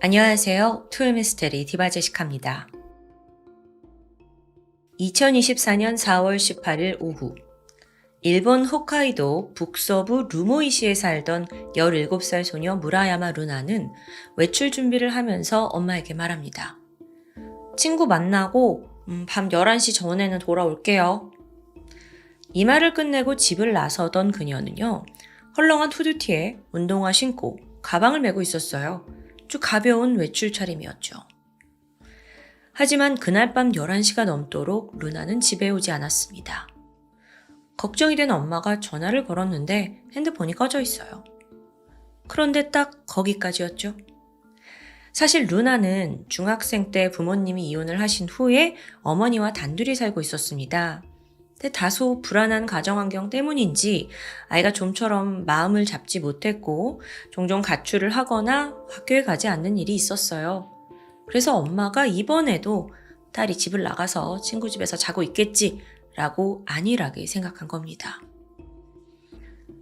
안녕하세요. 토요미스테리 디바제시카입니다. 2024년 4월 18일 오후 일본 홋카이도 북서부 루모이시에 살던 17살 소녀 무라야마 루나는 외출 준비를 하면서 엄마에게 말합니다. 친구 만나고 밤 11시 전에는 돌아올게요. 이 말을 끝내고 집을 나서던 그녀는요. 헐렁한 후드티에 운동화 신고 가방을 메고 있었어요. 아주 가벼운 외출 차림이었죠. 하지만 그날 밤 11시가 넘도록 루나는 집에 오지 않았습니다. 걱정이 된 엄마가 전화를 걸었는데 핸드폰이 꺼져 있어요. 그런데 딱 거기까지였죠. 사실 루나는 중학생 때 부모님이 이혼을 하신 후에 어머니와 단둘이 살고 있었습니다. 근데 다소 불안한 가정환경 때문인지 아이가 좀처럼 마음을 잡지 못했고 종종 가출을 하거나 학교에 가지 않는 일이 있었어요. 그래서 엄마가 이번에도 딸이 집을 나가서 친구 집에서 자고 있겠지라고 안일하게 생각한 겁니다.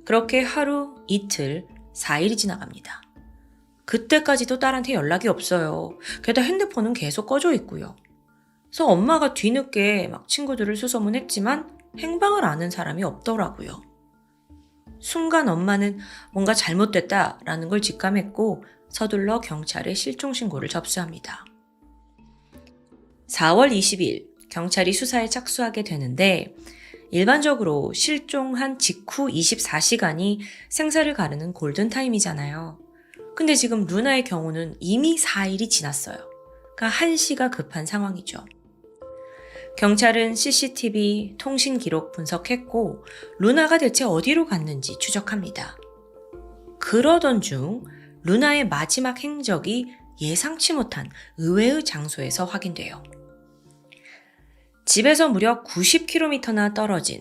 그렇게 하루, 이틀, 4일이 지나갑니다. 그때까지도 딸한테 연락이 없어요. 게다가 핸드폰은 계속 꺼져 있고요. 그래서 엄마가 뒤늦게 친구들을 수소문했지만 행방을 아는 사람이 없더라고요. 순간 엄마는 뭔가 잘못됐다라는 걸 직감했고 서둘러 경찰에 실종신고를 접수합니다. 4월 20일 경찰이 수사에 착수하게 되는데 일반적으로 실종한 직후 24시간이 생사를 가르는 골든타임이잖아요. 근데 지금 루나의 경우는 이미 4일이 지났어요. 그러니까 한시가 급한 상황이죠. 경찰은 CCTV, 통신 기록 분석했고 루나가 대체 어디로 갔는지 추적합니다. 그러던 중 루나의 마지막 행적이 예상치 못한 의외의 장소에서 확인돼요. 집에서 무려 90km나 떨어진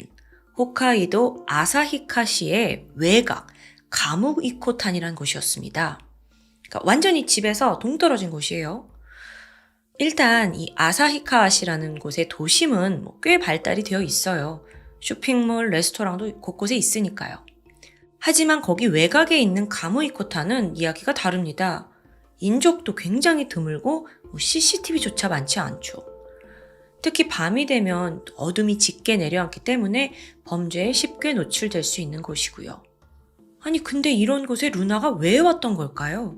홋카이도 아사히카시의 외곽 가무이코탄이라는 곳이었습니다. 그러니까 완전히 집에서 동떨어진 곳이에요. 일단 이 아사히카시라는 곳의 도심은 꽤 발달이 되어 있어요. 쇼핑몰, 레스토랑도 곳곳에 있으니까요. 하지만 거기 외곽에 있는 가무이코타는 이야기가 다릅니다. 인적도 굉장히 드물고 CCTV조차 많지 않죠. 특히 밤이 되면 어둠이 짙게 내려앉기 때문에 범죄에 쉽게 노출될 수 있는 곳이고요. 아니 근데 이런 곳에 루나가 왜 왔던 걸까요?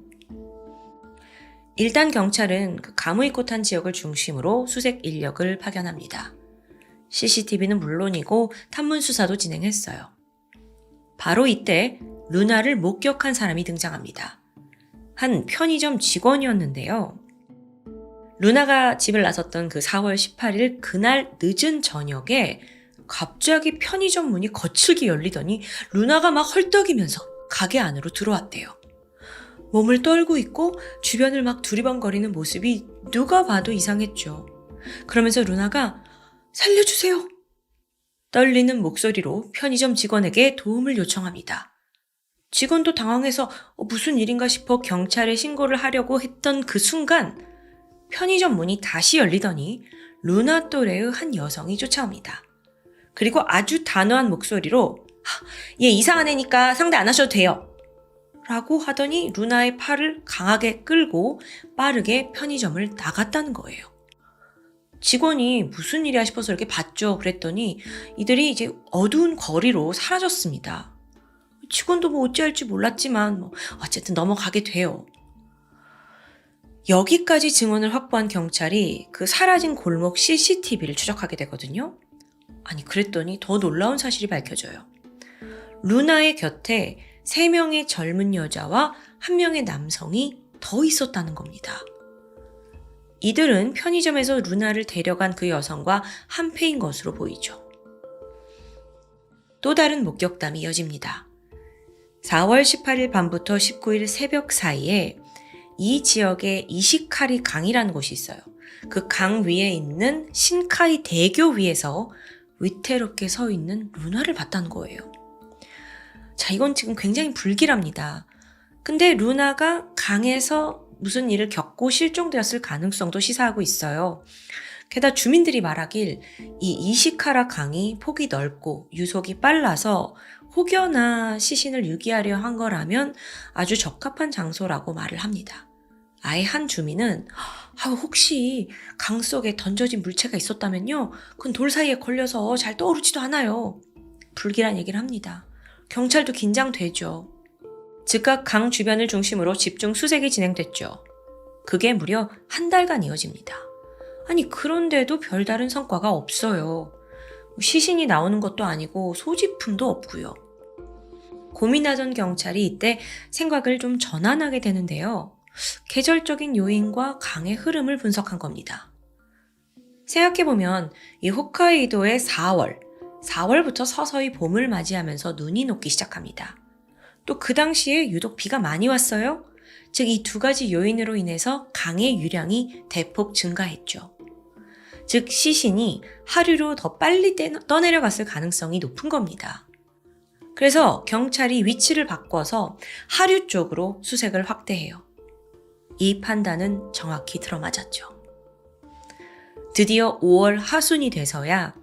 일단 경찰은 그 가무이코탄 지역을 중심으로 수색 인력을 파견합니다. CCTV는 물론이고 탐문 수사도 진행했어요. 바로 이때 루나를 목격한 사람이 등장합니다. 한 편의점 직원이었는데요. 루나가 집을 나섰던 그 4월 18일 그날 늦은 저녁에 갑자기 편의점 문이 거칠게 열리더니 루나가 막 헐떡이면서 가게 안으로 들어왔대요. 몸을 떨고 있고 주변을 막 두리번거리는 모습이 누가 봐도 이상했죠. 그러면서 루나가 살려주세요! 떨리는 목소리로 편의점 직원에게 도움을 요청합니다. 직원도 당황해서 무슨 일인가 싶어 경찰에 신고를 하려고 했던 그 순간 편의점 문이 다시 열리더니 루나 또래의 한 여성이 쫓아옵니다. 그리고 아주 단호한 목소리로 얘 이상한 애니까 상대 안 하셔도 돼요. 라고 하더니 루나의 팔을 강하게 끌고 빠르게 편의점을 나갔다는 거예요. 직원이 무슨 일이야 싶어서 이렇게 봤죠. 그랬더니 이들이 이제 어두운 거리로 사라졌습니다. 직원도 어찌할지 몰랐지만 어쨌든 넘어가게 돼요. 여기까지 증언을 확보한 경찰이 그 사라진 골목 CCTV를 추적하게 되거든요. 아니 그랬더니 더 놀라운 사실이 밝혀져요. 루나의 곁에 3명의 젊은 여자와 1명의 남성이 더 있었다는 겁니다. 이들은 편의점에서 루나를 데려간 그 여성과 한패인 것으로 보이죠. 또 다른 목격담이 이어집니다. 4월 18일 밤부터 19일 새벽 사이에 이 지역에 이시카리 강이라는 곳이 있어요. 그 강 위에 있는 신카이 대교 위에서 위태롭게 서 있는 루나를 봤다는 거예요. 자, 이건 지금 굉장히 불길합니다. 근데 루나가 강에서 무슨 일을 겪고 실종되었을 가능성도 시사하고 있어요. 게다가 주민들이 말하길 이 이시카라 강이 폭이 넓고 유속이 빨라서 혹여나 시신을 유기하려 한 거라면 아주 적합한 장소라고 말을 합니다. 아예 한 주민은 혹시 강 속에 던져진 물체가 있었다면요. 그건 돌 사이에 걸려서 잘 떠오르지도 않아요. 불길한 얘기를 합니다. 경찰도 긴장되죠. 즉각 강 주변을 중심으로 집중 수색이 진행됐죠. 그게 무려 한 달간 이어집니다. 아니 그런데도 별다른 성과가 없어요. 시신이 나오는 것도 아니고 소지품도 없고요. 고민하던 경찰이 이때 생각을 좀 전환하게 되는데요. 계절적인 요인과 강의 흐름을 분석한 겁니다. 생각해보면 이 홋카이도의 4월부터 서서히 봄을 맞이하면서 눈이 녹기 시작합니다. 또 그 당시에 유독 비가 많이 왔어요. 즉 이 두 가지 요인으로 인해서 강의 유량이 대폭 증가했죠. 즉 시신이 하류로 더 빨리 떠내려갔을 가능성이 높은 겁니다. 그래서 경찰이 위치를 바꿔서 하류 쪽으로 수색을 확대해요. 이 판단은 정확히 들어맞았죠. 드디어 5월 하순이 돼서야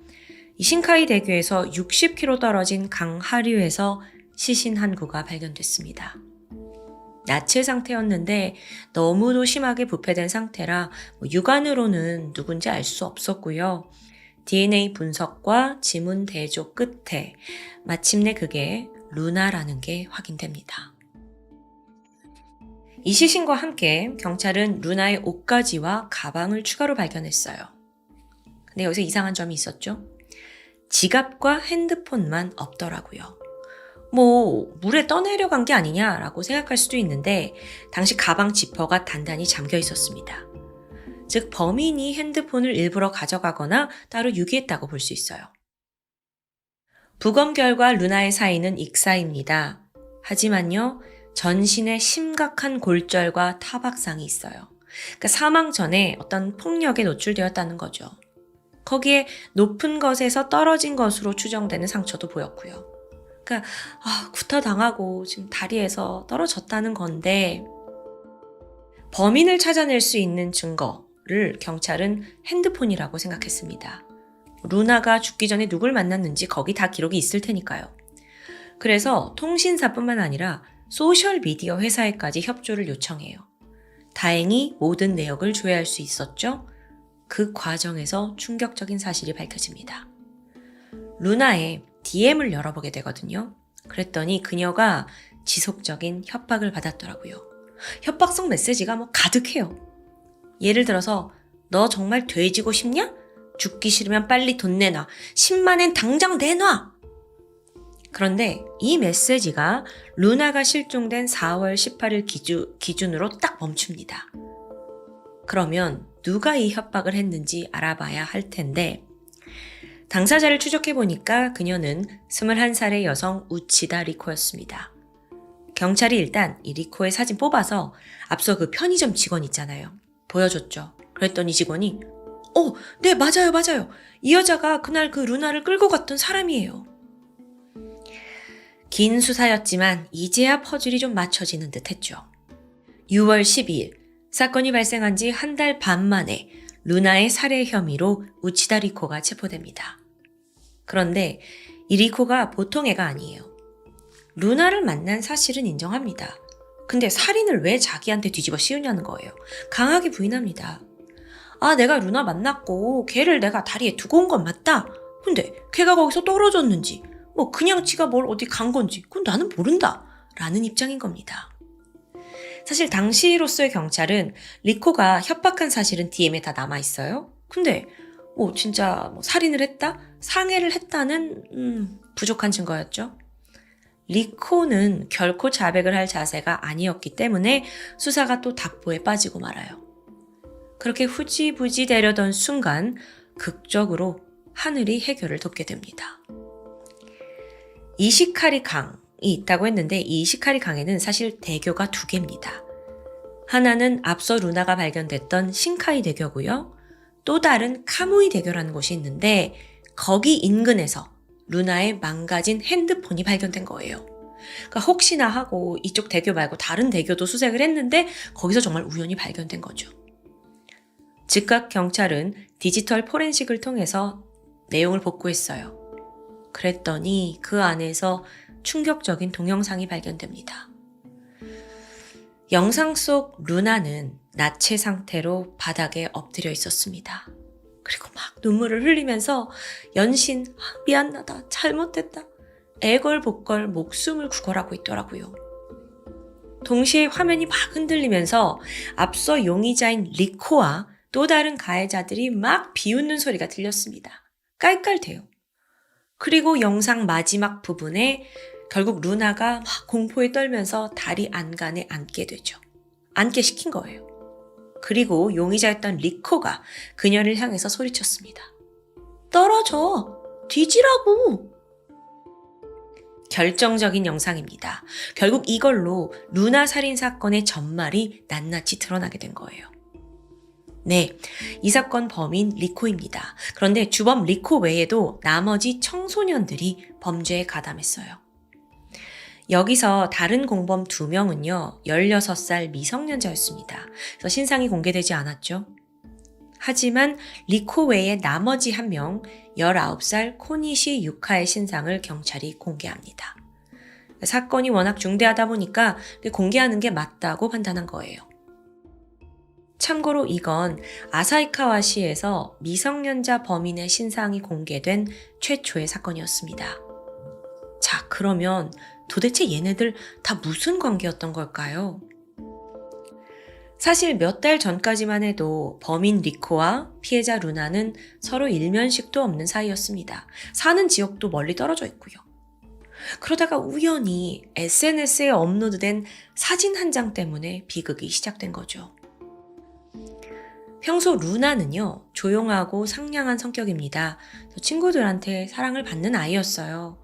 신카이 대교에서 60km 떨어진 강 하류에서 시신 한 구가 발견됐습니다. 나체 상태였는데 너무도 심하게 부패된 상태라 육안으로는 누군지 알 수 없었고요. DNA 분석과 지문 대조 끝에 마침내 그게 루나라는 게 확인됩니다. 이 시신과 함께 경찰은 루나의 옷가지와 가방을 추가로 발견했어요. 근데 여기서 이상한 점이 있었죠. 지갑과 핸드폰만 없더라고요. 물에 떠내려간 게 아니냐라고 생각할 수도 있는데 당시 가방 지퍼가 단단히 잠겨 있었습니다. 즉 범인이 핸드폰을 일부러 가져가거나 따로 유기했다고 볼 수 있어요. 부검 결과 루나의 사인은 익사입니다. 하지만요, 전신에 심각한 골절과 타박상이 있어요. 그러니까 사망 전에 어떤 폭력에 노출되었다는 거죠. 거기에 높은 것에서 떨어진 것으로 추정되는 상처도 보였고요. 그러니까 구타당하고 지금 다리에서 떨어졌다는 건데 범인을 찾아낼 수 있는 증거를 경찰은 핸드폰이라고 생각했습니다. 루나가 죽기 전에 누굴 만났는지 거기 다 기록이 있을 테니까요. 그래서 통신사뿐만 아니라 소셜미디어 회사에까지 협조를 요청해요. 다행히 모든 내역을 조회할 수 있었죠. 그 과정에서 충격적인 사실이 밝혀집니다. 루나의 DM을 열어보게 되거든요. 그랬더니 그녀가 지속적인 협박을 받았더라고요. 협박성 메시지가 가득해요. 예를 들어서 너 정말 돼지고 싶냐? 죽기 싫으면 빨리 돈 내놔. 10만엔 당장 내놔! 그런데 이 메시지가 루나가 실종된 4월 18일 기준으로 딱 멈춥니다. 그러면 누가 이 협박을 했는지 알아봐야 할 텐데 당사자를 추적해보니까 그녀는 21살의 여성 우치다 리코였습니다. 경찰이 일단 이 리코의 사진 뽑아서 앞서 그 편의점 직원 있잖아요. 보여줬죠. 그랬더니 직원이 네 맞아요. 이 여자가 그날 그 루나를 끌고 갔던 사람이에요. 긴 수사였지만 이제야 퍼즐이 좀 맞춰지는 듯 했죠. 6월 12일 사건이 발생한 지 한 달 반 만에 루나의 살해 혐의로 우치다 리코가 체포됩니다. 그런데 이 리코가 보통 애가 아니에요. 루나를 만난 사실은 인정합니다. 근데 살인을 왜 자기한테 뒤집어 씌우냐는 거예요. 강하게 부인합니다. 내가 루나 만났고 걔를 내가 다리에 두고 온 건 맞다. 근데 걔가 거기서 떨어졌는지 그냥 지가 뭘 어디 간 건지 그건 나는 모른다. 라는 입장인 겁니다. 사실 당시로서의 경찰은 리코가 협박한 사실은 DM에 다 남아있어요. 근데 진짜 살인을 했다? 상해를 했다는 부족한 증거였죠. 리코는 결코 자백을 할 자세가 아니었기 때문에 수사가 또 답보에 빠지고 말아요. 그렇게 후지부지 되려던 순간 극적으로 하늘이 해결을 돕게 됩니다. 이시카리 강이 있다고 했는데 이 이시카리 강에는 사실 대교가 두 개입니다. 하나는 앞서 루나가 발견됐던 신카이 대교고요. 또 다른 카무이 대교라는 곳이 있는데 거기 인근에서 루나의 망가진 핸드폰이 발견된 거예요. 그러니까 혹시나 하고 이쪽 대교 말고 다른 대교도 수색을 했는데 거기서 정말 우연히 발견된 거죠. 즉각 경찰은 디지털 포렌식을 통해서 내용을 복구했어요. 그랬더니 그 안에서 충격적인 동영상이 발견됩니다. 영상 속 루나는 나체 상태로 바닥에 엎드려 있었습니다. 그리고 막 눈물을 흘리면서 연신 미안하다, 잘못했다, 애걸복걸 목숨을 구걸하고 있더라고요. 동시에 화면이 막 흔들리면서 앞서 용의자인 리코와 또 다른 가해자들이 막 비웃는 소리가 들렸습니다. 깔깔대요. 그리고 영상 마지막 부분에 결국 루나가 막 공포에 떨면서 다리 안간에 앉게 되죠. 앉게 시킨 거예요. 그리고 용의자였던 리코가 그녀를 향해서 소리쳤습니다. 떨어져! 뒤지라고! 결정적인 영상입니다. 결국 이걸로 루나 살인 사건의 전말이 낱낱이 드러나게 된 거예요. 네, 이 사건 범인 리코입니다. 그런데 주범 리코 외에도 나머지 청소년들이 범죄에 가담했어요. 여기서 다른 공범 2명은요, 16살 미성년자였습니다. 그래서 신상이 공개되지 않았죠. 하지만 리코 외에 나머지 1명, 19살 코니시 유카의 신상을 경찰이 공개합니다. 사건이 워낙 중대하다 보니까 공개하는 게 맞다고 판단한 거예요. 참고로 이건 아사히카와시에서 미성년자 범인의 신상이 공개된 최초의 사건이었습니다. 자, 그러면 도대체 얘네들 다 무슨 관계였던 걸까요? 사실 몇 달 전까지만 해도 범인 리코와 피해자 루나는 서로 일면식도 없는 사이였습니다. 사는 지역도 멀리 떨어져 있고요. 그러다가 우연히 SNS에 업로드된 사진 한 장 때문에 비극이 시작된 거죠. 평소 루나는요, 조용하고 상냥한 성격입니다. 친구들한테 사랑을 받는 아이였어요.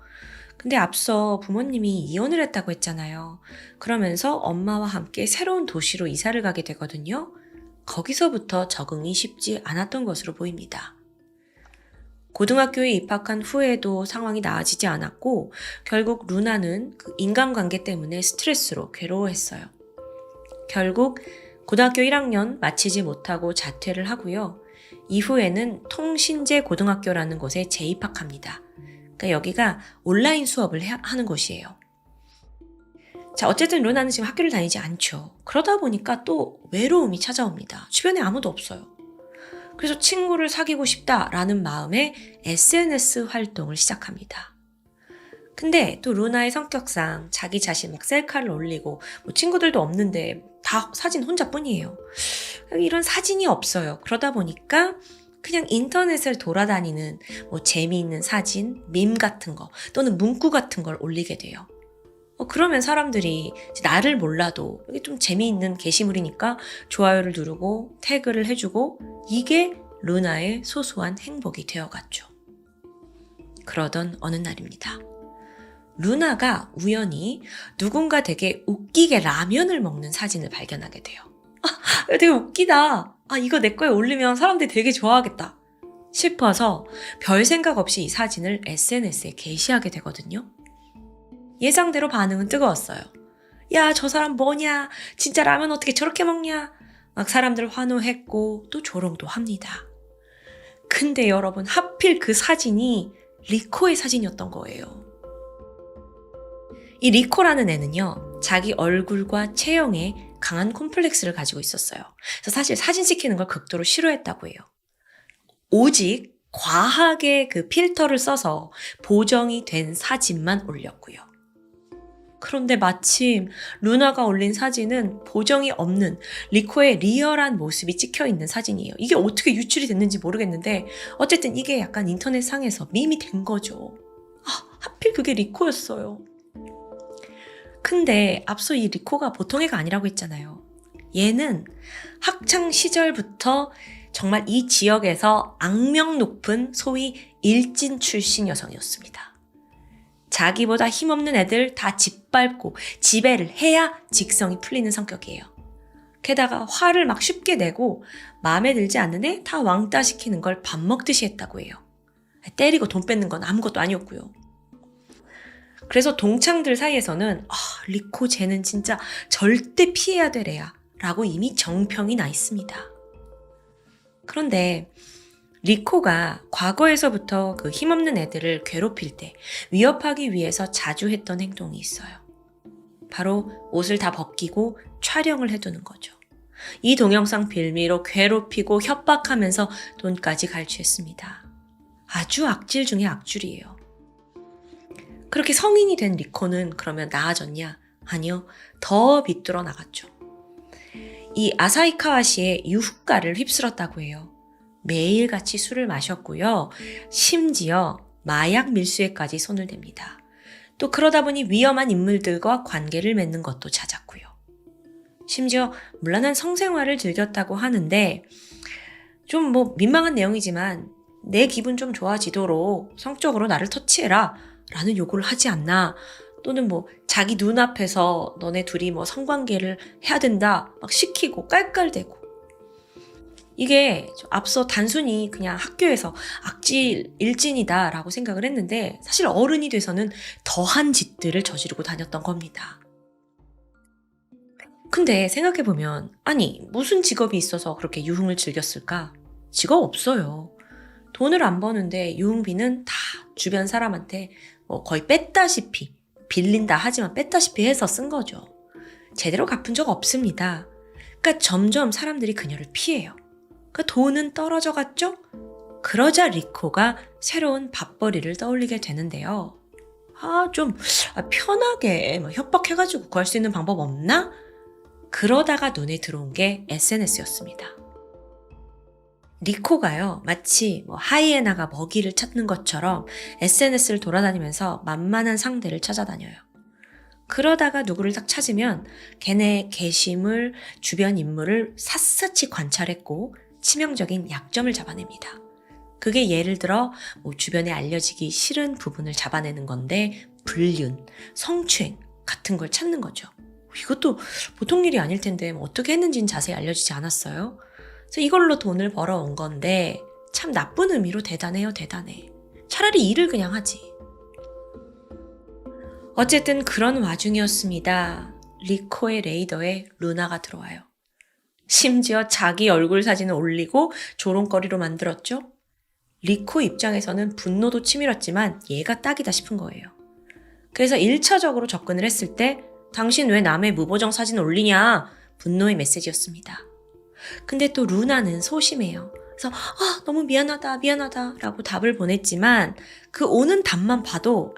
근데 앞서 부모님이 이혼을 했다고 했잖아요. 그러면서 엄마와 함께 새로운 도시로 이사를 가게 되거든요. 거기서부터 적응이 쉽지 않았던 것으로 보입니다. 고등학교에 입학한 후에도 상황이 나아지지 않았고 결국 루나는 그 인간관계 때문에 스트레스로 괴로워했어요. 결국 고등학교 1학년 마치지 못하고 자퇴를 하고요. 이후에는 통신제 고등학교라는 곳에 재입학합니다. 그러니까 여기가 온라인 수업을 하는 곳이에요. 자, 어쨌든 루나는 지금 학교를 다니지 않죠. 그러다 보니까 또 외로움이 찾아옵니다. 주변에 아무도 없어요. 그래서 친구를 사귀고 싶다라는 마음에 SNS 활동을 시작합니다. 근데 또 루나의 성격상 자기 자신 막 셀카를 올리고 친구들도 없는데 다 사진 혼자뿐이에요. 이런 사진이 없어요. 그러다 보니까 그냥 인터넷을 돌아다니는 재미있는 사진, 밈 같은 거 또는 문구 같은 걸 올리게 돼요. 그러면 사람들이 나를 몰라도 이게 좀 재미있는 게시물이니까 좋아요를 누르고 태그를 해주고 이게 루나의 소소한 행복이 되어갔죠. 그러던 어느 날입니다. 루나가 우연히 누군가 되게 웃기게 라면을 먹는 사진을 발견하게 돼요. 되게 웃기다. 이거 내 거에 올리면 사람들이 되게 좋아하겠다 싶어서 별 생각 없이 이 사진을 SNS에 게시하게 되거든요. 예상대로 반응은 뜨거웠어요. 야, 저 사람 뭐냐? 진짜 라면 어떻게 저렇게 먹냐? 막 사람들 환호했고 또 조롱도 합니다. 근데 여러분, 하필 그 사진이 리코의 사진이었던 거예요. 이 리코라는 애는요, 자기 얼굴과 체형에 강한 콤플렉스를 가지고 있었어요. 그래서 사실 사진 찍히는 걸 극도로 싫어했다고 해요. 오직 과하게 그 필터를 써서 보정이 된 사진만 올렸고요. 그런데 마침 루나가 올린 사진은 보정이 없는 리코의 리얼한 모습이 찍혀있는 사진이에요. 이게 어떻게 유출이 됐는지 모르겠는데 어쨌든 이게 약간 인터넷상에서 밈이 된 거죠. 하필 그게 리코였어요. 근데 앞서 이 리코가 보통 애가 아니라고 했잖아요. 얘는 학창 시절부터 정말 이 지역에서 악명 높은 소위 일진 출신 여성이었습니다. 자기보다 힘없는 애들 다 짓밟고 지배를 해야 직성이 풀리는 성격이에요. 게다가 화를 막 쉽게 내고 마음에 들지 않는 애 다 왕따 시키는 걸 밥 먹듯이 했다고 해요. 때리고 돈 뺏는 건 아무것도 아니었고요. 그래서 동창들 사이에서는 리코 쟤는 진짜 절대 피해야 될 애야 라고 이미 정평이 나 있습니다. 그런데 리코가 과거에서부터 그 힘없는 애들을 괴롭힐 때 위협하기 위해서 자주 했던 행동이 있어요. 바로 옷을 다 벗기고 촬영을 해두는 거죠. 이 동영상 빌미로 괴롭히고 협박하면서 돈까지 갈취했습니다. 아주 악질 중에 악질이에요. 그렇게 성인이 된 리코는 그러면 나아졌냐? 아니요. 더 비뚤어 나갔죠. 이 아사히카와 씨의 유후가를 휩쓸었다고 해요. 매일같이 술을 마셨고요. 심지어 마약 밀수에까지 손을 댑니다. 또 그러다 보니 위험한 인물들과 관계를 맺는 것도 잦았고요. 심지어 문란한 성생활을 즐겼다고 하는데 좀 민망한 내용이지만 내 기분 좀 좋아지도록 성적으로 나를 터치해라 라는 요구를 하지 않나, 또는 자기 눈앞에서 너네 둘이 성관계를 해야 된다 막 시키고 깔깔대고, 이게 앞서 단순히 그냥 학교에서 악질 일진이다 라고 생각을 했는데 사실 어른이 돼서는 더한 짓들을 저지르고 다녔던 겁니다. 근데 생각해보면 아니 무슨 직업이 있어서 그렇게 유흥을 즐겼을까? 직업 없어요. 돈을 안 버는데 유흥비는 다 주변 사람한테 거의 뺐다시피, 빌린다 하지만 뺐다시피 해서 쓴 거죠. 제대로 갚은 적 없습니다. 그러니까 점점 사람들이 그녀를 피해요. 그 돈은 떨어져 갔죠? 그러자 리코가 새로운 밥벌이를 떠올리게 되는데요. 좀 편하게 협박해가지고 구할 수 있는 방법 없나? 그러다가 눈에 들어온 게 SNS였습니다. 리코가요, 마치 하이에나가 먹이를 찾는 것처럼 SNS를 돌아다니면서 만만한 상대를 찾아다녀요. 그러다가 누구를 딱 찾으면 걔네 게시물, 주변 인물을 샅샅이 관찰했고 치명적인 약점을 잡아냅니다. 그게 예를 들어 주변에 알려지기 싫은 부분을 잡아내는 건데 불륜, 성추행 같은 걸 찾는 거죠. 이것도 보통 일이 아닐 텐데 어떻게 했는지는 자세히 알려지지 않았어요. 그래서 이걸로 돈을 벌어온 건데 참 나쁜 의미로 대단해요, 대단해. 차라리 일을 그냥 하지. 어쨌든 그런 와중이었습니다. 리코의 레이더에 루나가 들어와요. 심지어 자기 얼굴 사진을 올리고 조롱거리로 만들었죠. 리코 입장에서는 분노도 치밀었지만 얘가 딱이다 싶은 거예요. 그래서 1차적으로 접근을 했을 때 당신 왜 남의 무보정 사진 올리냐? 분노의 메시지였습니다. 근데 또 루나는 소심해요. 그래서 너무 미안하다 라고 답을 보냈지만 그 오는 답만 봐도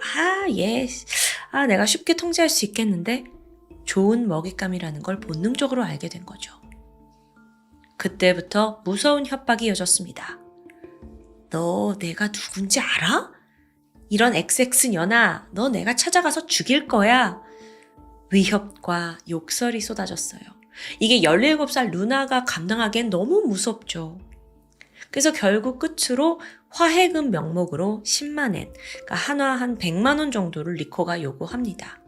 내가 쉽게 통제할 수 있겠는데 좋은 먹잇감이라는 걸 본능적으로 알게 된 거죠. 그때부터 무서운 협박이 이어졌습니다. 너 내가 누군지 알아? 이런 XX년아, 너 내가 찾아가서 죽일 거야. 위협과 욕설이 쏟아졌어요. 이게 17살 루나가 감당하기엔 너무 무섭죠. 그래서 결국 끝으로 화해금 명목으로 10만엔, 그러니까 한화 한 100만 원 정도를 리코가 요구합니다.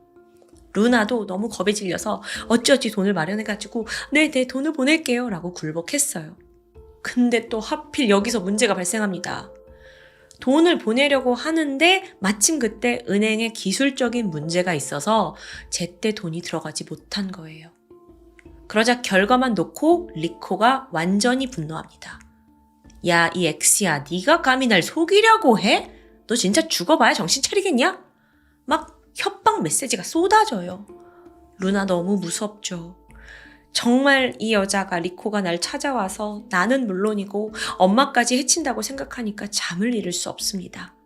루나도 너무 겁에 질려서 어찌어찌 돈을 마련해가지고 네, 돈을 보낼게요 라고 굴복했어요. 근데 또 하필 여기서 문제가 발생합니다. 돈을 보내려고 하는데 마침 그때 은행에 기술적인 문제가 있어서 제때 돈이 들어가지 못한 거예요. 그러자 결과만 놓고 리코가 완전히 분노합니다. 야, 이 엑스야, 네가 감히 날 속이려고 해? 너 진짜 죽어봐야 정신 차리겠냐? 막 협박 메시지가 쏟아져요. 루나 너무 무섭죠. 정말 이 여자가 리코가 날 찾아와서 나는 물론이고 엄마까지 해친다고 생각하니까 잠을 이룰 수 없습니다.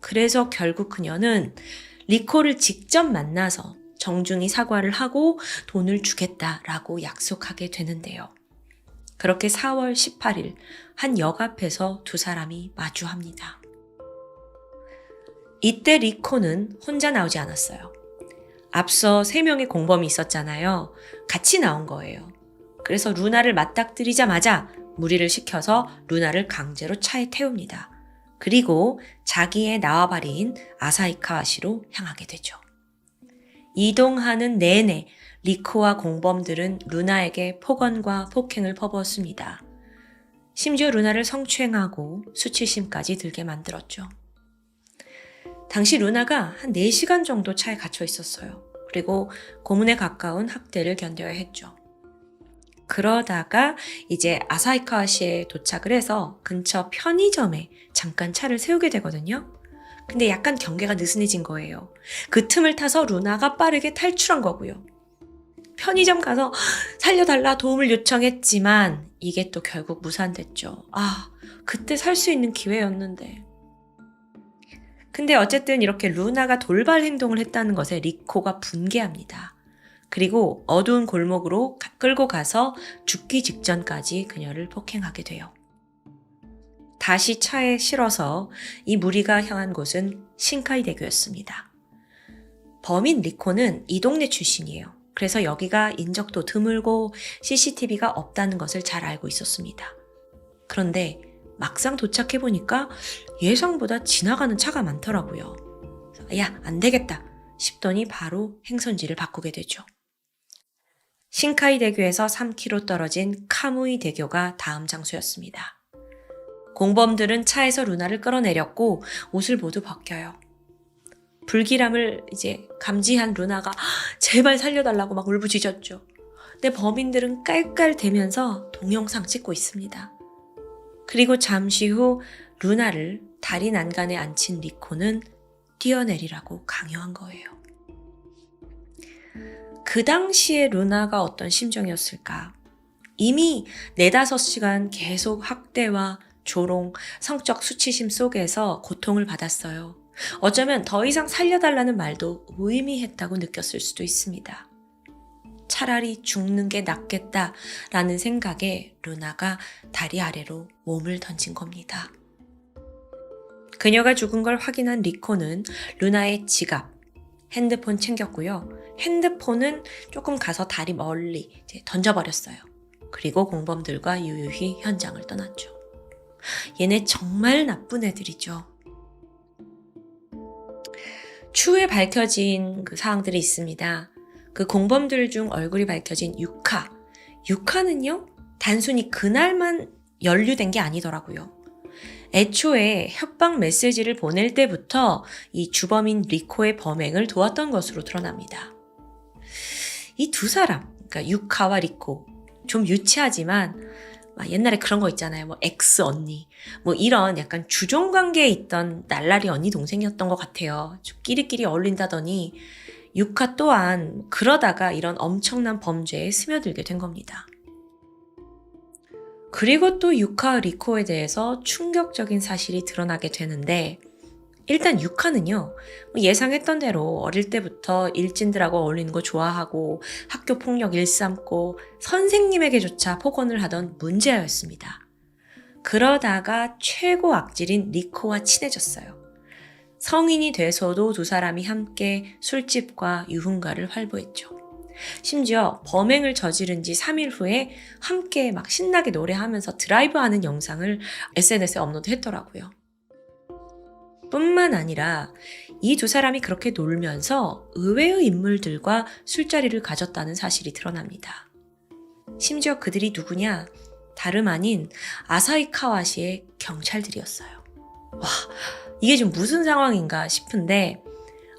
그래서 결국 그녀는 리코를 직접 만나서 정중히 사과를 하고 돈을 주겠다라고 약속하게 되는데요. 그렇게 4월 18일 한 역 앞에서 두 사람이 마주합니다. 이때 리코는 혼자 나오지 않았어요. 앞서 3명의 공범이 있었잖아요. 같이 나온 거예요. 그래서 루나를 맞닥뜨리자마자 무리를 시켜서 루나를 강제로 차에 태웁니다. 그리고 자기의縄張리인 아사히카와시로 향하게 되죠. 이동하는 내내 리코와 공범들은 루나에게 폭언과 폭행을 퍼부었습니다. 심지어 루나를 성추행하고 수치심까지 들게 만들었죠. 당시 루나가 한 4시간 정도 차에 갇혀 있었어요. 그리고 고문에 가까운 학대를 견뎌야 했죠. 그러다가 이제 아사히카와시에 도착을 해서 근처 편의점에 잠깐 차를 세우게 되거든요. 근데 약간 경계가 느슨해진 거예요. 그 틈을 타서 루나가 빠르게 탈출한 거고요. 편의점 가서 살려달라 도움을 요청했지만 이게 또 결국 무산됐죠. 그때 살 수 있는 기회였는데. 근데 어쨌든 이렇게 루나가 돌발 행동을 했다는 것에 리코가 분개합니다. 그리고 어두운 골목으로 끌고 가서 죽기 직전까지 그녀를 폭행하게 돼요. 다시 차에 실어서 이 무리가 향한 곳은 신카이 대교였습니다. 범인 리코는 이 동네 출신이에요. 그래서 여기가 인적도 드물고 CCTV가 없다는 것을 잘 알고 있었습니다. 그런데 막상 도착해보니까 예상보다 지나가는 차가 많더라고요. 야, 안 되겠다 싶더니 바로 행선지를 바꾸게 되죠. 신카이 대교에서 3km 떨어진 카무이 대교가 다음 장소였습니다. 공범들은 차에서 루나를 끌어내렸고 옷을 모두 벗겨요. 불길함을 이제 감지한 루나가 제발 살려달라고 막 울부짖었죠. 근데 범인들은 깔깔대면서 동영상 찍고 있습니다. 그리고 잠시 후 루나를 다리 난간에 앉힌 리코는 뛰어내리라고 강요한 거예요. 그 당시에 루나가 어떤 심정이었을까? 이미 4-5시간 계속 학대와 조롱, 성적 수치심 속에서 고통을 받았어요. 어쩌면 더 이상 살려달라는 말도 무의미했다고 느꼈을 수도 있습니다. 차라리 죽는 게 낫겠다라는 생각에 루나가 다리 아래로 몸을 던진 겁니다. 그녀가 죽은 걸 확인한 리코는 루나의 지갑, 핸드폰 챙겼고요. 핸드폰은 조금 가서 다리 멀리 이제 던져버렸어요. 그리고 공범들과 유유히 현장을 떠났죠. 얘네 정말 나쁜 애들이죠. 추후에 밝혀진 그 사항들이 있습니다. 그 공범들 중 얼굴이 밝혀진 유카. 유카는요, 단순히 그날만 연루된 게 아니더라고요. 애초에 협박 메시지를 보낼 때부터 이 주범인 리코의 범행을 도왔던 것으로 드러납니다. 이 두 사람, 그러니까 유카와 리코, 좀 유치하지만 옛날에 그런 거 있잖아요. 뭐 엑스 언니, 뭐 이런 약간 주종 관계에 있던 날라리 언니 동생이었던 것 같아요. 끼리끼리 어울린다더니 유카 또한 그러다가 이런 엄청난 범죄에 스며들게 된 겁니다. 그리고 또 유카 리코에 대해서 충격적인 사실이 드러나게 되는데, 일단 유카는요, 예상했던 대로 어릴 때부터 일진들하고 어울리는 거 좋아하고 학교 폭력 일삼고 선생님에게조차 폭언을 하던 문제아였습니다. 그러다가 최고 악질인 리코와 친해졌어요. 성인이 돼서도 두 사람이 함께 술집과 유흥가를 활보했죠. 심지어 범행을 저지른 지 3일 후에 함께 막 신나게 노래하면서 드라이브하는 영상을 SNS에 업로드했더라고요. 뿐만 아니라 이 두 사람이 그렇게 놀면서 의외의 인물들과 술자리를 가졌다는 사실이 드러납니다. 심지어 그들이 누구냐? 다름 아닌 아사히 카와시의 경찰들이었어요. 와, 이게 좀 무슨 상황인가 싶은데,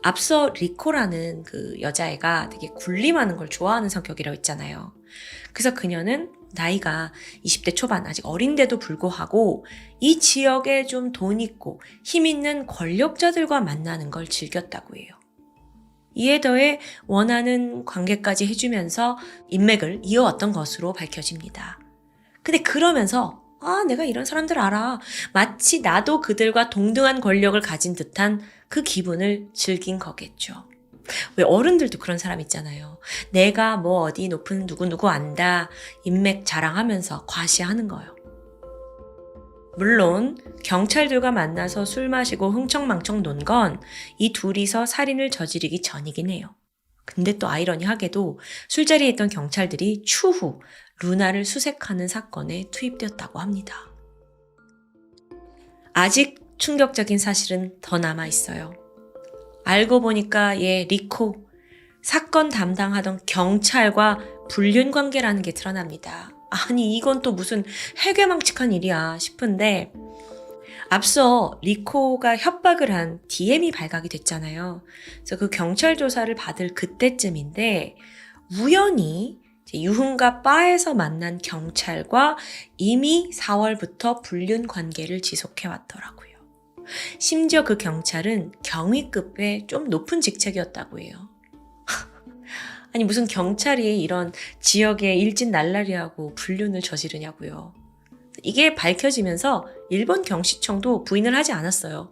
앞서 리코라는 그 여자애가 되게 군림하는 걸 좋아하는 성격이라고 했잖아요. 그래서 그녀는 나이가 20대 초반, 아직 어린데도 불구하고 이 지역에 좀 돈 있고 힘 있는 권력자들과 만나는 걸 즐겼다고 해요. 이에 더해 원하는 관계까지 해주면서 인맥을 이어왔던 것으로 밝혀집니다. 근데 그러면서 내가 이런 사람들 알아. 마치 나도 그들과 동등한 권력을 가진 듯한 그 기분을 즐긴 거겠죠. 왜 어른들도 그런 사람 있잖아요. 내가 뭐 어디 높은 누구누구 안다. 인맥 자랑하면서 과시하는 거예요. 물론 경찰들과 만나서 술 마시고 흥청망청 논 건 이 둘이서 살인을 저지르기 전이긴 해요. 근데 또 아이러니하게도 술자리에 있던 경찰들이 추후 루나를 수색하는 사건에 투입되었다고 합니다. 아직 충격적인 사실은 더 남아 있어요. 알고 보니까 리코, 사건 담당하던 경찰과 불륜 관계라는 게 드러납니다. 아니 이건 또 무슨 해괴망측한 일이야 싶은데, 앞서 리코가 협박을 한 DM이 발각이 됐잖아요. 그래서 그 경찰 조사를 받을 그때쯤인데 우연히 유흥가 바에서 만난 경찰과 이미 4월부터 불륜 관계를 지속해 왔더라고요. 심지어 그 경찰은 경위급의 좀 높은 직책이었다고 해요. 아니 무슨 경찰이 이런 지역의 일진날라리하고 불륜을 저지르냐고요. 이게 밝혀지면서 일본 경시청도 부인을 하지 않았어요.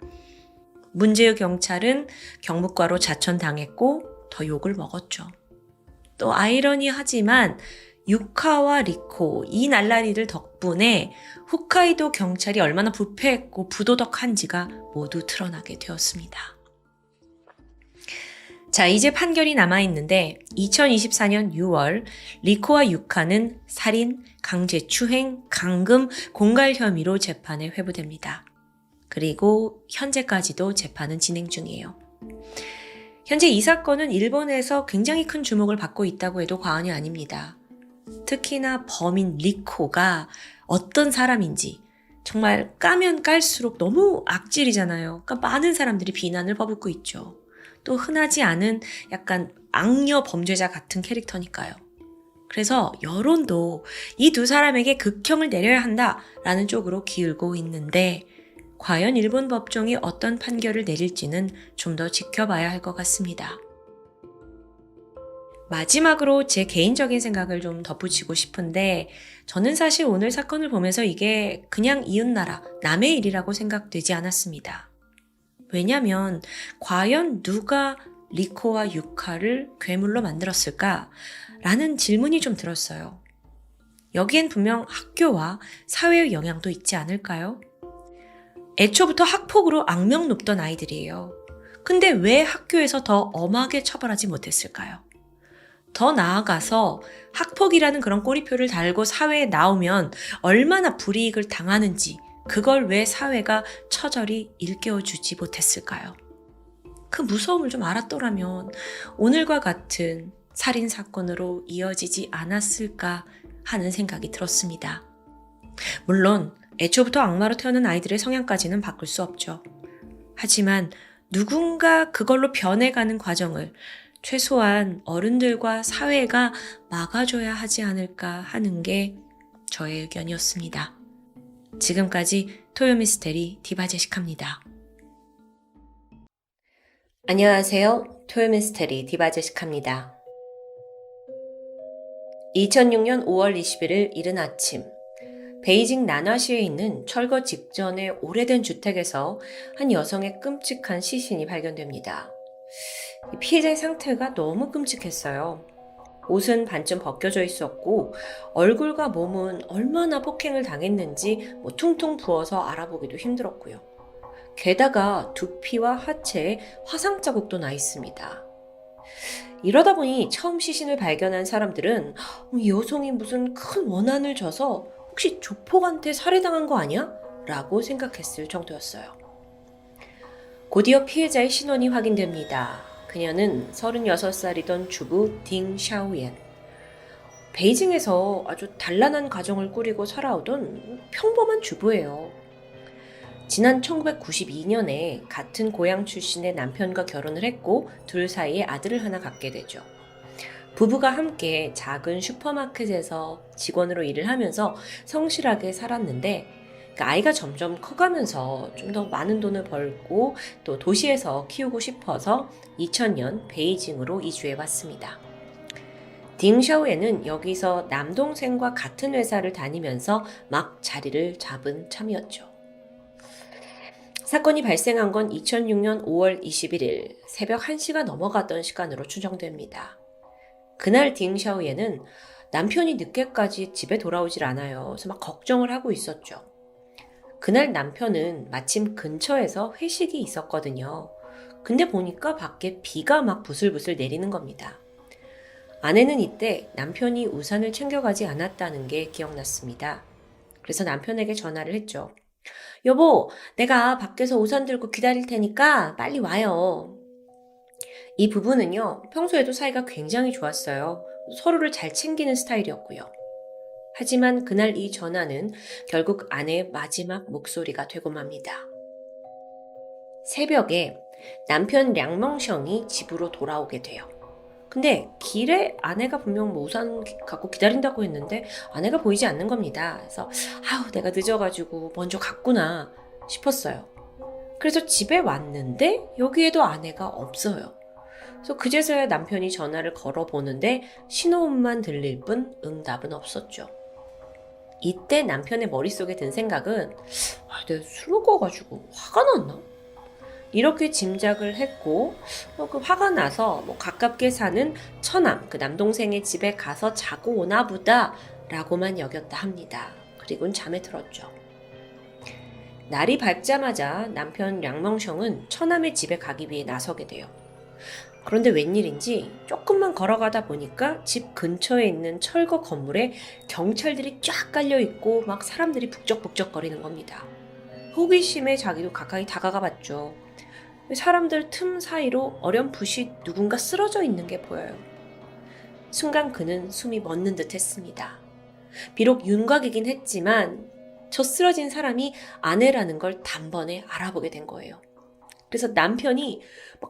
문제의 경찰은 경무과로 자천당했고 더 욕을 먹었죠. 또 아이러니하지만 유카와 리코 이 날라리들 덕분에 홋카이도 경찰이 얼마나 부패했고 부도덕한지가 모두 드러나게 되었습니다. 자, 이제 판결이 남아있는데 2024년 6월 리코와 유카는 살인, 강제추행, 강금, 공갈 혐의로 재판에 회부됩니다. 그리고 현재까지도 재판은 진행 중이에요. 현재 이 사건은 일본에서 굉장히 큰 주목을 받고 있다고 해도 과언이 아닙니다. 특히나 범인 리코가 어떤 사람인지 정말 까면 깔수록 너무 악질이잖아요. 그러니까 많은 사람들이 비난을 퍼붓고 있죠. 또 흔하지 않은 약간 악녀 범죄자 같은 캐릭터니까요. 그래서 여론도 이 두 사람에게 극형을 내려야 한다라는 쪽으로 기울고 있는데 과연 일본 법정이 어떤 판결을 내릴지는 좀 더 지켜봐야 할 것 같습니다. 마지막으로 제 개인적인 생각을 좀 덧붙이고 싶은데 저는 사실 오늘 사건을 보면서 이게 그냥 이웃나라, 남의 일이라고 생각되지 않았습니다. 왜냐면 과연 누가 리코와 유카를 괴물로 만들었을까? 라는 질문이 좀 들었어요. 여기엔 분명 학교와 사회의 영향도 있지 않을까요? 애초부터 학폭으로 악명 높던 아이들이에요. 근데 왜 학교에서 더 엄하게 처벌하지 못했을까요? 더 나아가서 학폭이라는 그런 꼬리표를 달고 사회에 나오면 얼마나 불이익을 당하는지 그걸 왜 사회가 처절히 일깨워주지 못했을까요? 그 무서움을 좀 알았더라면 오늘과 같은 살인사건으로 이어지지 않았을까 하는 생각이 들었습니다. 물론 애초부터 악마로 태어난 아이들의 성향까지는 바꿀 수 없죠. 하지만 누군가 그걸로 변해가는 과정을 최소한 어른들과 사회가 막아줘야 하지 않을까 하는 게 저의 의견이었습니다. 지금까지 토요미스테리 디바제시카입니다. 안녕하세요. 토요미스테리 디바제시카입니다. 2006년 5월 21일 이른 아침 베이징 나나시에 있는 철거 직전의 오래된 주택에서 한 여성의 끔찍한 시신이 발견됩니다. 피해자의 상태가 너무 끔찍했어요. 옷은 반쯤 벗겨져 있었고 얼굴과 몸은 얼마나 폭행을 당했는지 퉁퉁 부어서 알아보기도 힘들었고요. 게다가 두피와 하체에 화상 자국도 나 있습니다. 이러다 보니 처음 시신을 발견한 사람들은 이 여성이 무슨 큰 원한을 져서 혹시 조폭한테 살해당한 거 아니야? 라고 생각했을 정도였어요. 곧이어 피해자의 신원이 확인됩니다. 그녀는 36살이던 주부 딩 샤오옌. 베이징에서 아주 단란한 가정을 꾸리고 살아오던 평범한 주부예요. 지난 1992년에 같은 고향 출신의 남편과 결혼을 했고 둘 사이에 아들을 하나 갖게 되죠. 부부가 함께 작은 슈퍼마켓에서 직원으로 일을 하면서 성실하게 살았는데 아이가 점점 커가면서 좀 더 많은 돈을 벌고 또 도시에서 키우고 싶어서 2000년 베이징으로 이주해 왔습니다. 딩샤오에는 여기서 남동생과 같은 회사를 다니면서 막 자리를 잡은 참이었죠. 사건이 발생한 건 2006년 5월 21일 새벽 1시가 넘어갔던 시간으로 추정됩니다. 그날 딩샤오에는 남편이 늦게까지 집에 돌아오질 않아요. 그래서 막 걱정을 하고 있었죠. 그날 남편은 마침 근처에서 회식이 있었거든요. 근데 보니까 밖에 비가 막 부슬부슬 내리는 겁니다. 아내는 이때 남편이 우산을 챙겨가지 않았다는 게 기억났습니다. 그래서 남편에게 전화를 했죠. 여보, 내가 밖에서 우산 들고 기다릴 테니까 빨리 와요. 이 부부는요, 평소에도 사이가 굉장히 좋았어요. 서로를 잘 챙기는 스타일이었고요. 하지만 그날 이 전화는 결국 아내의 마지막 목소리가 되고 맙니다. 새벽에 남편 량멍셩이 집으로 돌아오게 돼요. 근데 길에 아내가 분명 우산 갖고 기다린다고 했는데 아내가 보이지 않는 겁니다. 그래서 내가 늦어가지고 먼저 갔구나 싶었어요. 그래서 집에 왔는데 여기에도 아내가 없어요. 그래서 그제서야 남편이 전화를 걸어보는데 신호음만 들릴 뿐 응답은 없었죠. 이때 남편의 머릿속에 든 생각은 내가 술 먹어가지고 화가 났나? 이렇게 짐작을 했고 그 화가 나서 가깝게 사는 처남, 그 남동생의 집에 가서 자고 오나 보다 라고만 여겼다 합니다. 그리고는 잠에 들었죠. 날이 밝자마자 남편 량멍셩은 처남의 집에 가기 위해 나서게 돼요. 그런데 웬일인지 조금만 걸어가다 보니까 집 근처에 있는 철거 건물에 경찰들이 쫙 깔려있고 막 사람들이 북적북적거리는 겁니다. 호기심에 자기도 가까이 다가가 봤죠. 사람들 틈 사이로 어렴풋이 누군가 쓰러져 있는 게 보여요. 순간 그는 숨이 멎는 듯 했습니다. 비록 윤곽이긴 했지만 저 쓰러진 사람이 아내라는 걸 단번에 알아보게 된 거예요. 그래서 남편이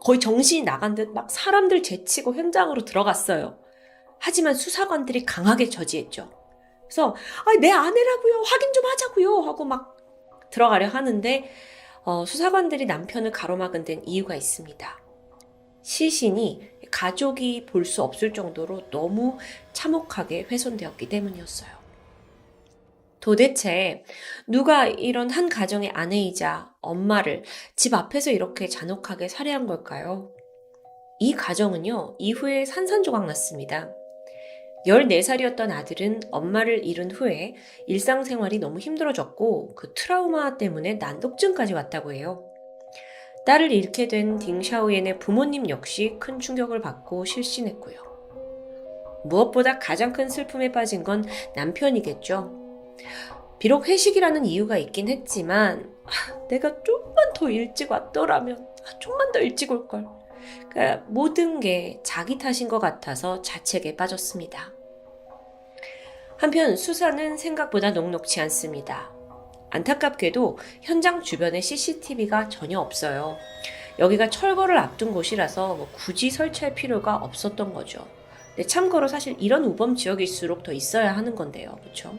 거의 정신이 나간 듯 막 사람들 제치고 현장으로 들어갔어요. 하지만 수사관들이 강하게 저지했죠. 그래서 내 아내라고요. 확인 좀 하자고요. 하고 막 들어가려 하는데 수사관들이 남편을 가로막은 데는 이유가 있습니다. 시신이 가족이 볼 수 없을 정도로 너무 참혹하게 훼손되었기 때문이었어요. 도대체 누가 이런 한 가정의 아내이자 엄마를 집 앞에서 이렇게 잔혹하게 살해한 걸까요? 이 가정은요, 이후에 산산조각 났습니다. 14살이었던 아들은 엄마를 잃은 후에 일상생활이 너무 힘들어졌고 그 트라우마 때문에 난독증까지 왔다고 해요. 딸을 잃게 된 딩샤오옌의 부모님 역시 큰 충격을 받고 실신했고요. 무엇보다 가장 큰 슬픔에 빠진 건 남편이겠죠. 비록 회식이라는 이유가 있긴 했지만 내가 좀만 더 일찍 왔더라면 좀만 더 일찍 올걸. 그러니까 모든 게 자기 탓인 것 같아서 자책에 빠졌습니다. 한편 수사는 생각보다 녹록지 않습니다. 안타깝게도 현장 주변에 CCTV가 전혀 없어요. 여기가 철거를 앞둔 곳이라서 굳이 설치할 필요가 없었던 거죠. 근데 참고로 사실 이런 우범 지역일수록 더 있어야 하는 건데요. 그렇죠?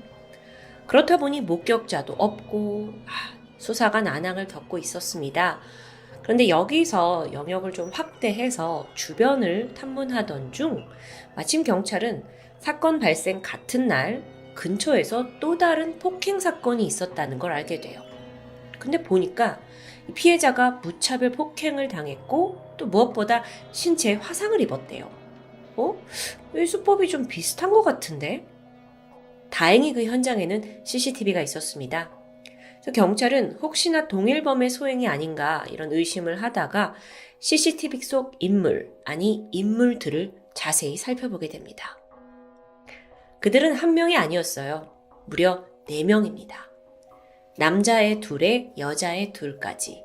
그렇다 보니 목격자도 없고 수사가 난항을 겪고 있었습니다. 그런데 여기서 영역을 좀 확대해서 주변을 탐문하던 중 마침 경찰은 사건 발생 같은 날 근처에서 또 다른 폭행 사건이 있었다는 걸 알게 돼요. 근데 보니까 피해자가 무차별 폭행을 당했고 또 무엇보다 신체에 화상을 입었대요. 이 수법이 좀 비슷한 것 같은데? 다행히 그 현장에는 CCTV가 있었습니다. 그래서 경찰은 혹시나 동일범의 소행이 아닌가 이런 의심을 하다가 CCTV 속 인물들을 자세히 살펴보게 됩니다. 그들은 한 명이 아니었어요. 무려 4명입니다. 남자애 2에 여자애 2까지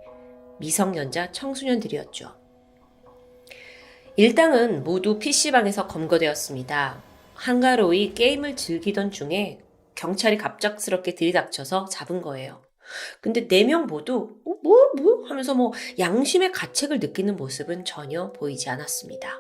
미성년자 청소년들이었죠. 일당은 모두 PC방에서 검거되었습니다. 한가로이 게임을 즐기던 중에 경찰이 갑작스럽게 들이닥쳐서 잡은 거예요. 근데 4명 모두 뭐 하면서 양심의 가책을 느끼는 모습은 전혀 보이지 않았습니다.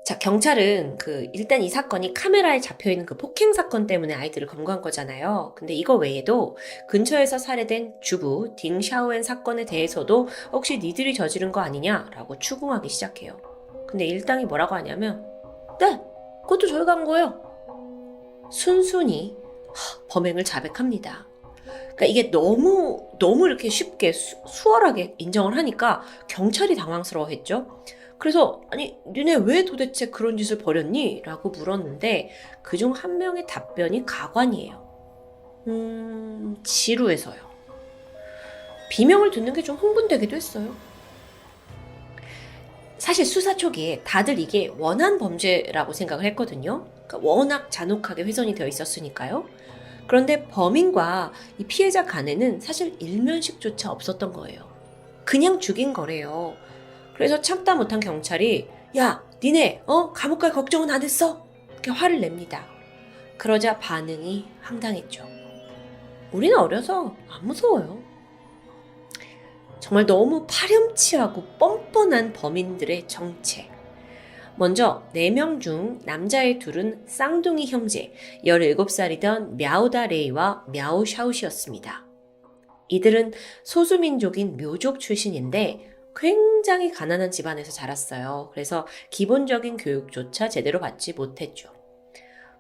자, 경찰은 일단 이 사건이 카메라에 잡혀있는 그 폭행 사건 때문에 아이들을 검거한 거잖아요. 근데 이거 외에도 근처에서 살해된 주부 딩샤오엔 사건에 대해서도 혹시 니들이 저지른 거 아니냐라고 추궁하기 시작해요. 근데 일당이 뭐라고 하냐면 네, 그것도 저희가 한 거예요. 순순히 범행을 자백합니다. 그러니까 이게 너무 이렇게 쉽게 수월하게 인정을 하니까 경찰이 당황스러워했죠. 그래서 니네 왜 도대체 그런 짓을 벌였니? 라고 물었는데 그중 한 명의 답변이 가관이에요. 지루해서요. 비명을 듣는 게 좀 흥분되기도 했어요. 사실 수사 초기에 다들 이게 원한 범죄라고 생각을 했거든요. 그러니까 워낙 잔혹하게 훼손이 되어 있었으니까요. 그런데 범인과 이 피해자 간에는 사실 일면식조차 없었던 거예요. 그냥 죽인 거래요. 그래서 참다 못한 경찰이 야, 니네 감옥 갈 걱정은 안 했어? 이렇게 화를 냅니다. 그러자 반응이 황당했죠. 우리는 어려서 안 무서워요. 정말 너무 파렴치하고 뻔뻔한 범인들의 정체. 먼저 4명 중 남자의 2은 쌍둥이 형제 17살이던 мя오다 레이와 мя오 샤오시였습니다. 이들은 소수민족인 묘족 출신인데 굉장히 가난한 집안에서 자랐어요. 그래서 기본적인 교육조차 제대로 받지 못했죠.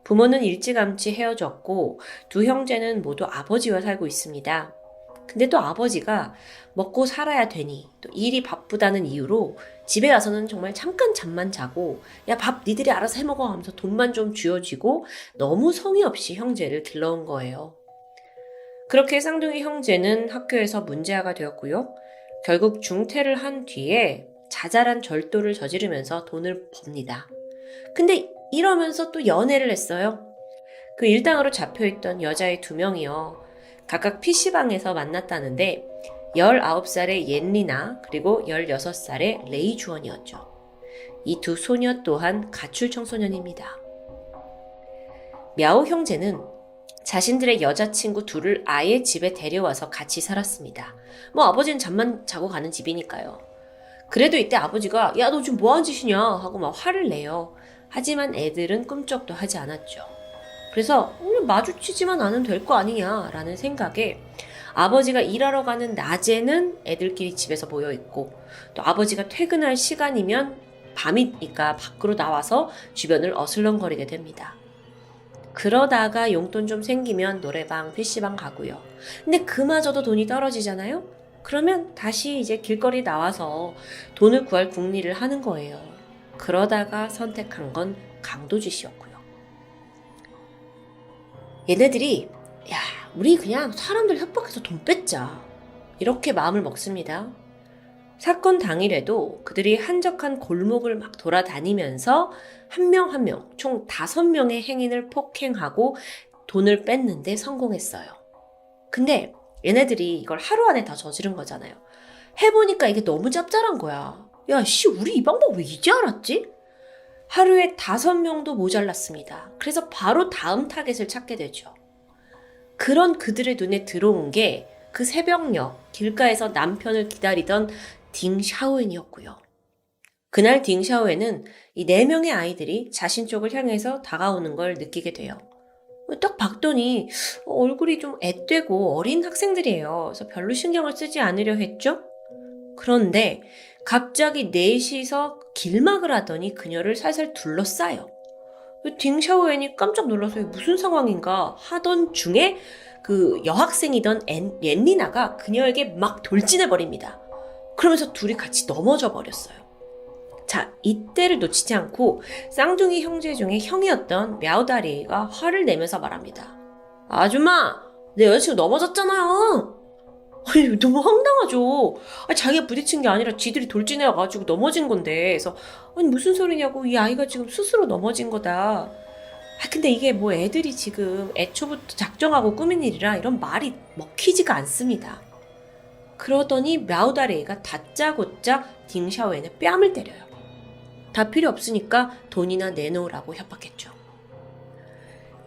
부모는 일찌감치 헤어졌고 두 형제는 모두 아버지와 살고 있습니다. 근데 또 아버지가 먹고 살아야 되니 또 일이 바쁘다는 이유로 집에 가서는 정말 잠깐 잠만 자고 야, 밥 니들이 알아서 해먹어 하면서 돈만 좀 쥐어쥐고 너무 성의 없이 형제를 길러온 거예요. 그렇게 쌍둥이 형제는 학교에서 문제아가 되었고요. 결국 중퇴를 한 뒤에 자잘한 절도를 저지르면서 돈을 법니다. 근데 이러면서 또 연애를 했어요. 그 일당으로 잡혀있던 여자애 2명이요. 각각 PC방에서 만났다는데 19살의 옌리나 그리고 16살의 레이 주원이었죠. 이 두 소녀 또한 가출 청소년입니다. мя오 형제는 자신들의 여자친구 둘을 아예 집에 데려와서 같이 살았습니다. 뭐 아버지는 잠만 자고 가는 집이니까요. 그래도 이때 아버지가 야, 너 지금 뭐하는 짓이냐 하고 막 화를 내요. 하지만 애들은 꿈쩍도 하지 않았죠. 그래서 그냥 마주치지만 않으면 될 거 아니냐라는 생각에 아버지가 일하러 가는 낮에는 애들끼리 집에서 모여있고 또 아버지가 퇴근할 시간이면 밤이니까 밖으로 나와서 주변을 어슬렁거리게 됩니다. 그러다가 용돈 좀 생기면 노래방, PC방 가고요. 근데 그마저도 돈이 떨어지잖아요? 그러면 다시 이제 길거리 나와서 돈을 구할 궁리를 하는 거예요. 그러다가 선택한 건 강도짓이었고요. 얘네들이 야, 우리 그냥 사람들 협박해서 돈 뺏자. 이렇게 마음을 먹습니다. 사건 당일에도 그들이 한적한 골목을 막 돌아다니면서 한 명 한 명, 총 5명의 행인을 폭행하고 돈을 뺏는데 성공했어요. 근데 얘네들이 이걸 하루 안에 다 저지른 거잖아요. 해보니까 이게 너무 짭짤한 거야. 야, 씨, 우리 이 방법 왜 이제 알았지? 하루에 5명도 모자랐습니다. 그래서 바로 다음 타겟을 찾게 되죠. 그런 그들의 눈에 들어온 게 그 새벽녘 길가에서 남편을 기다리던 딩 샤오엔이었고요. 그날 딩 샤오엔은 이 4명의 아이들이 자신 쪽을 향해서 다가오는 걸 느끼게 돼요. 딱 봤더니 얼굴이 좀 앳되고 어린 학생들이에요. 그래서 별로 신경을 쓰지 않으려 했죠. 그런데 갑자기 넷이서 길막을 하더니 그녀를 살살 둘러싸요. 딩 샤오엔이 깜짝 놀라서 무슨 상황인가 하던 중에 그 여학생이던 옌리나가 그녀에게 막 돌진해버립니다. 그러면서 둘이 같이 넘어져 버렸어요. 자, 이때를 놓치지 않고 쌍둥이 형제 중에 형이었던 мя오다리가 화를 내면서 말합니다. 아줌마, 내 여자친구 넘어졌잖아요. 아니, 너무 황당하죠. 아니, 자기가 부딪힌 게 아니라 지들이 돌진해와가지고 넘어진 건데. 그래서 아니, 무슨 소리냐고. 이 아이가 지금 스스로 넘어진 거다. 근데 이게 뭐 애들이 지금 애초부터 작정하고 꾸민 일이라 이런 말이 먹히지가 않습니다. 그러더니 мя오다리가 다짜고짜 딩샤오엔의 뺨을 때려요. 다 필요 없으니까 돈이나 내놓으라고 협박했죠.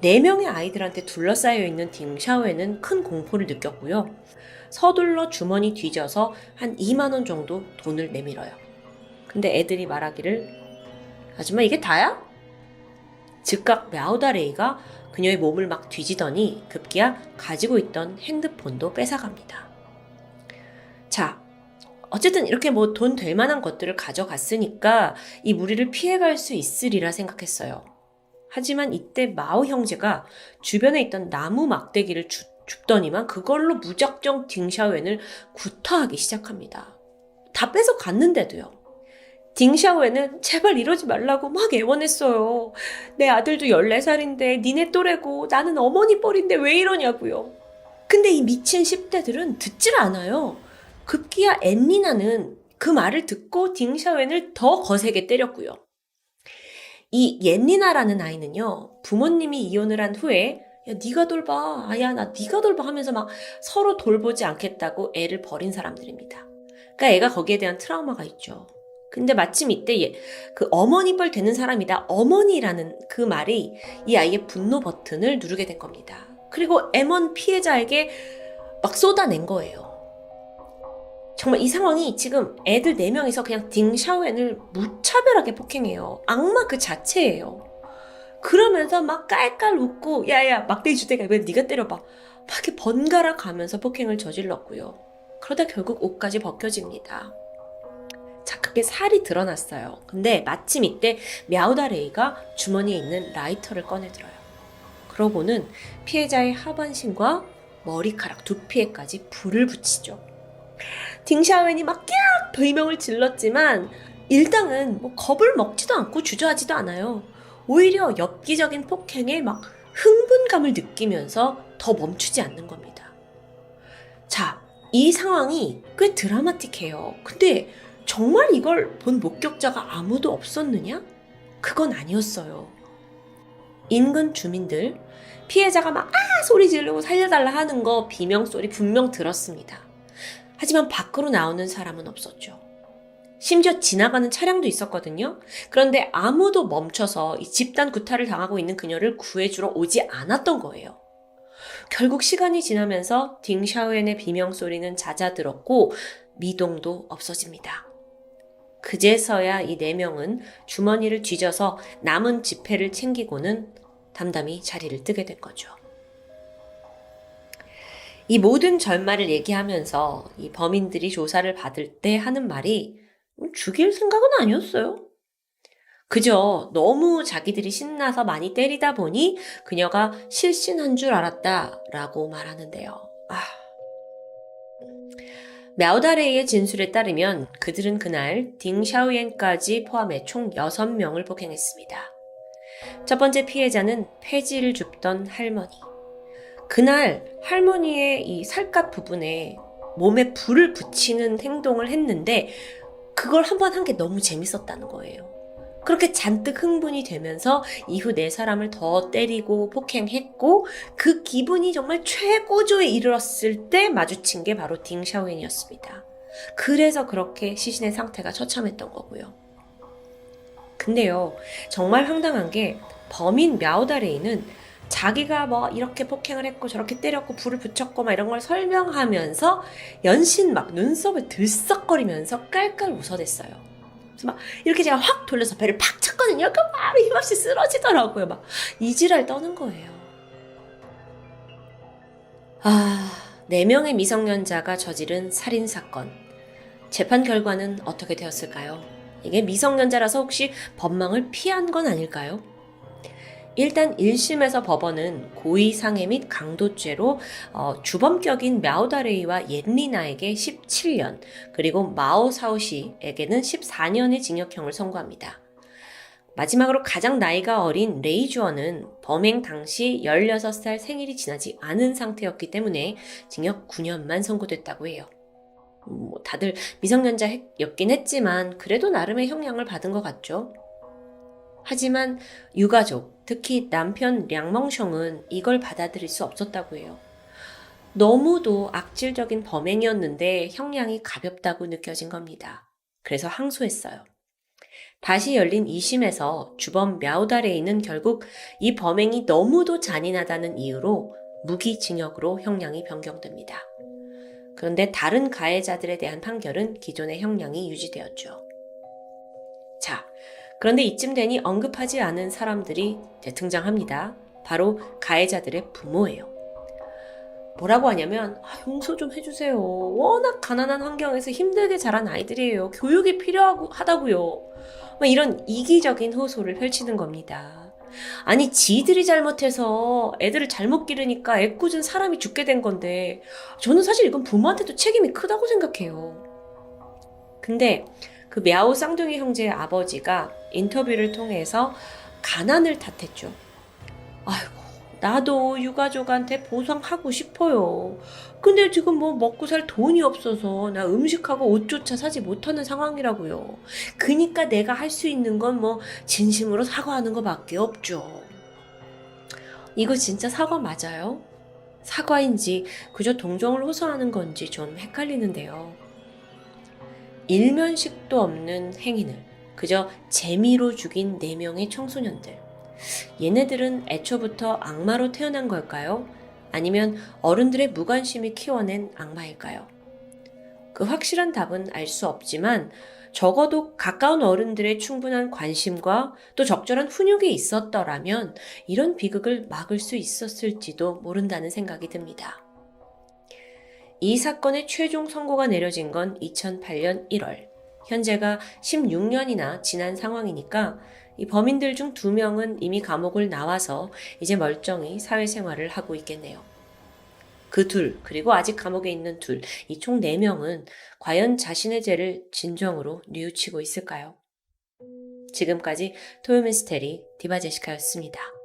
4명의 아이들한테 둘러싸여 있는 딩샤오엔은 큰 공포를 느꼈고요. 서둘러 주머니 뒤져서 한 2만 원 정도 돈을 내밀어요. 근데 애들이 말하기를 아줌마 이게 다야? 즉각 мя오다레이가 그녀의 몸을 막 뒤지더니 급기야 가지고 있던 핸드폰도 뺏어갑니다. 자, 어쨌든 이렇게 뭐 돈 될 만한 것들을 가져갔으니까 이 무리를 피해갈 수 있으리라 생각했어요. 하지만 이때 마오 형제가 주변에 있던 나무 막대기를 줍더니만 그걸로 무작정 딩샤오엔을 구타하기 시작합니다. 다 뺏어갔는데도요. 딩샤오엔은 제발 이러지 말라고 막 애원했어요. 내 아들도 14살인데 니네 또래고 나는 어머니 뻘인데 왜 이러냐고요. 근데 이 미친 10대들은 듣질 않아요. 급기야 앤리나는 그 말을 듣고 딩샤오엔을 더 거세게 때렸고요. 이 옌리나라는 아이는요. 부모님이 이혼을 한 후에 야 네가 돌봐. 아야 나 네가 돌봐 하면서 막 서로 돌보지 않겠다고 애를 버린 사람들입니다. 그러니까 애가 거기에 대한 트라우마가 있죠. 근데 마침 이때 그 어머니 뻘 되는 사람이다. 어머니라는 그 말이 이 아이의 분노 버튼을 누르게 된 겁니다. 그리고 M1 피해자에게 막 쏟아낸 거예요. 정말 이 상황이 지금 애들 4명이서 그냥 딩샤오엔을 무차별하게 폭행해요. 악마 그 자체예요. 그러면서 막 깔깔 웃고 야야 막대기 주대가 왜 네가 때려봐. 막 이렇게 번갈아 가면서 폭행을 저질렀고요. 그러다 결국 옷까지 벗겨집니다. 자, 그게 살이 드러났어요. 근데 마침 이때 мя우다레이가 주머니에 있는 라이터를 꺼내들어요. 그러고는 피해자의 하반신과 머리카락, 두피에까지 불을 붙이죠. 딩샤오엔이 막 깍 비명을 질렀지만 일당은 뭐 겁을 먹지도 않고 주저하지도 않아요. 오히려 엽기적인 폭행에 막 흥분감을 느끼면서 더 멈추지 않는 겁니다. 자, 이 상황이 꽤 드라마틱해요. 근데 정말 이걸 본 목격자가 아무도 없었느냐? 그건 아니었어요. 인근 주민들, 피해자가 막 소리 지르고 살려달라 하는 거 비명소리 분명 들었습니다. 하지만 밖으로 나오는 사람은 없었죠. 심지어 지나가는 차량도 있었거든요. 그런데 아무도 멈춰서 이 집단 구타를 당하고 있는 그녀를 구해주러 오지 않았던 거예요. 결국 시간이 지나면서 딩샤오엔의 비명소리는 잦아들었고 미동도 없어집니다. 그제서야 이 4명은 주머니를 뒤져서 남은 지폐를 챙기고는 담담히 자리를 뜨게 된 거죠. 이 모든 절말을 얘기하면서 이 범인들이 조사를 받을 때 하는 말이 죽일 생각은 아니었어요. 그저 너무 자기들이 신나서 많이 때리다 보니 그녀가 실신한 줄 알았다라고 말하는데요. мя우다레이의 진술에 따르면 그들은 그날 딩샤오옌까지 포함해 총 6명을 폭행했습니다. 첫 번째 피해자는 폐지를 줍던 할머니. 그날 할머니의 이 살갗 부분에 몸에 불을 붙이는 행동을 했는데 그걸 한 번 한 게 너무 재밌었다는 거예요. 그렇게 잔뜩 흥분이 되면서 이후 4사람을 더 때리고 폭행했고 그 기분이 정말 최고조에 이르렀을 때 마주친 게 바로 딩샤오엔이었습니다. 그래서 그렇게 시신의 상태가 처참했던 거고요. 근데요, 정말 황당한 게 범인 мя우다레이는 자기가 뭐 이렇게 폭행을 했고 저렇게 때렸고 불을 붙였고 막 이런 걸 설명하면서 연신 막 눈썹을 들썩거리면서 깔깔 웃어댔어요. 그래서 막 이렇게 제가 확 돌려서 배를 팍 쳤거든요. 그 바로 힘없이 쓰러지더라고요. 막 이지랄 떠는 거예요. 4명의 미성년자가 저지른 살인사건. 재판 결과는 어떻게 되었을까요? 이게 미성년자라서 혹시 법망을 피한 건 아닐까요? 일단 1심에서 법원은 고의상해 및 강도죄로 주범격인 мя우다레이와 옌리나에게 17년, 그리고 마오사오시에게는 14년의 징역형을 선고합니다. 마지막으로 가장 나이가 어린 레이주어는 범행 당시 16살 생일이 지나지 않은 상태였기 때문에 징역 9년만 선고됐다고 해요. 다들 미성년자였긴 했지만 그래도 나름의 형량을 받은 것 같죠. 하지만 유가족, 특히 남편 량멍숑은 이걸 받아들일 수 없었다고 해요. 너무도 악질적인 범행이었는데 형량이 가볍다고 느껴진 겁니다. 그래서 항소했어요. 다시 열린 2심에서 주범 мя우다레이는 결국 이 범행이 너무도 잔인하다는 이유로 무기징역으로 형량이 변경됩니다. 그런데 다른 가해자들에 대한 판결은 기존의 형량이 유지되었죠. 자, 그런데 이쯤 되니 언급하지 않은 사람들이 등장합니다. 바로 가해자들의 부모예요. 뭐라고 하냐면 용서 좀 해주세요. 워낙 가난한 환경에서 힘들게 자란 아이들이에요. 교육이 필요하다고요. 이런 이기적인 호소를 펼치는 겁니다. 아니 지들이 잘못해서 애들을 잘못 기르니까 애꿎은 사람이 죽게 된 건데 저는 사실 이건 부모한테도 책임이 크다고 생각해요. 근데 그 мя우 쌍둥이 형제의 아버지가 인터뷰를 통해서 가난을 탓했죠. 아이고, 나도 유가족한테 보상하고 싶어요. 근데 지금 뭐 먹고 살 돈이 없어서 나 음식하고 옷조차 사지 못하는 상황이라고요. 그니까 내가 할 수 있는 건 뭐 진심으로 사과하는 것밖에 없죠. 이거 진짜 사과 맞아요? 사과인지 그저 동정을 호소하는 건지 좀 헷갈리는데요. 일면식도 없는 행인을 그저 재미로 죽인 4명의 청소년들. 얘네들은 애초부터 악마로 태어난 걸까요? 아니면 어른들의 무관심이 키워낸 악마일까요? 그 확실한 답은 알 수 없지만 적어도 가까운 어른들의 충분한 관심과 또 적절한 훈육이 있었더라면 이런 비극을 막을 수 있었을지도 모른다는 생각이 듭니다. 이 사건의 최종 선고가 내려진 건 2008년 1월. 현재가 16년이나 지난 상황이니까 이 범인들 중 2명은 이미 감옥을 나와서 이제 멀쩡히 사회생활을 하고 있겠네요. 그 둘, 그리고 아직 감옥에 있는 둘, 이 총 4명은 과연 자신의 죄를 진정으로 뉘우치고 있을까요? 지금까지 토요미스테리 디바제시카였습니다.